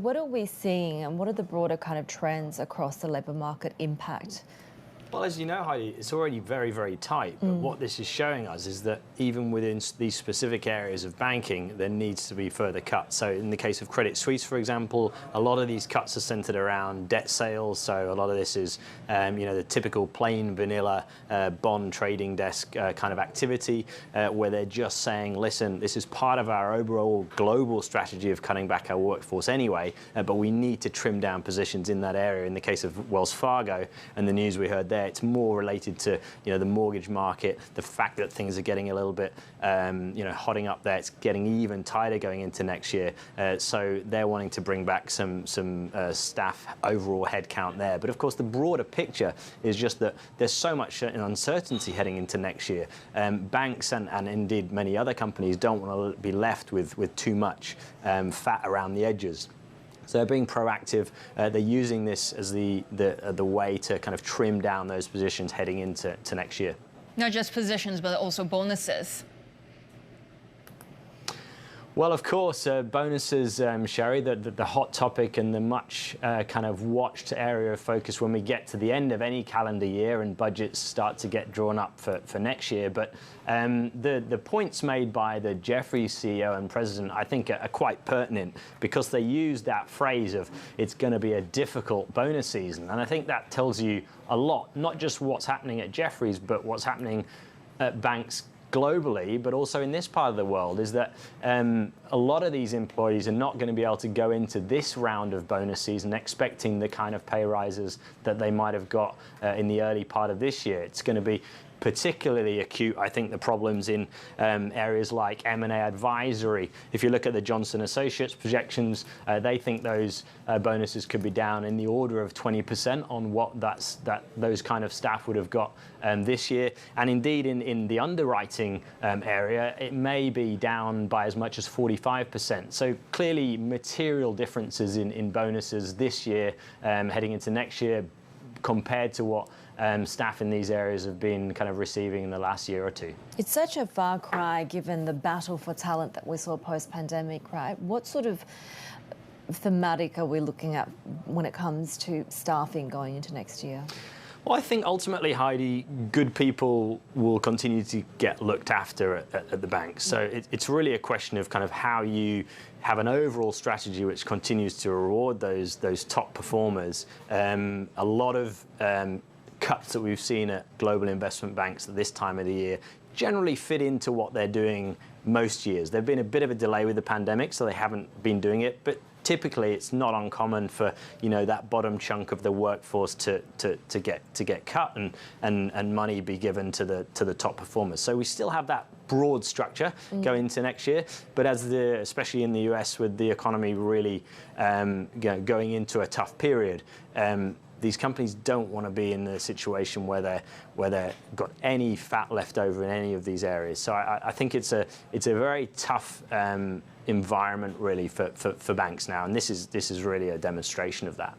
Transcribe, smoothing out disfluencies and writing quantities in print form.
What are we seeing and what are the broader kind of trends across the labour market impact? Well, as you know, Heidi, it's already very, very tight. But what this is showing us is that even within these specific areas of banking, there needs to be further cuts. So in the case of Credit Suisse, for example, a lot of these cuts are centered around debt sales. So a lot of this is, the typical plain vanilla bond trading desk kind of activity, where they're just saying, listen, this is part of our overall global strategy of cutting back our workforce anyway, but we need to trim down positions in that area. In the case of Wells Fargo and the news we heard there, it's more related to the mortgage market, the fact that things are getting a little bit hotting up there. It's getting even tighter going into next year. So they're wanting to bring back some staff overall headcount there. But of course, the broader picture is just that there's so much uncertainty heading into next year. Banks and indeed many other companies don't want to be left with too much fat around the edges. So they're being proactive. They're using this as the way to kind of trim down those positions heading into next year. Not just positions, but also bonuses. Well, of course, bonuses, Sherry, the hot topic and the much kind of watched area of focus when we get to the end of any calendar year and budgets start to get drawn up for next year. But the points made by the Jefferies CEO and president, I think, are quite pertinent because they use that phrase of it's going to be a difficult bonus season. And I think that tells you a lot, not just what's happening at Jefferies, but what's happening at banks globally, but also in this part of the world, is that a lot of these employees are not going to be able to go into this round of bonus season expecting the kind of pay rises that they might have got in the early part of this year. It's going to be particularly acute, I think, the problems in areas like M&A advisory. If you look at the Johnson Associates projections, they think those bonuses could be down in the order of 20% on what those kind of staff would have got this year. And indeed, in the underwriting area, it may be down by as much as 45%. So clearly material differences in bonuses this year heading into next year compared to what staff in these areas have been kind of receiving in the last year or two. It's such a far cry given the battle for talent that we saw post-pandemic, right? What sort of thematic are we looking at when it comes to staffing going into next year? Well, I think ultimately, Heidi, good people will continue to get looked after at the banks. So it's really a question of kind of how you have an overall strategy which continues to reward those top performers. A lot of cuts that we've seen at global investment banks at this time of the year generally fit into what they're doing most years. There's been a bit of a delay with the pandemic, so they haven't been doing it, but typically it's not uncommon for that bottom chunk of the workforce to get cut and money be given to the top performers. So we still have that broad structure going into next year, but especially in the US with the economy really going into a tough period, these companies don't want to be in the situation where they've got any fat left over in any of these areas. So I think it's a very tough environment really for banks now, and this is really a demonstration of that.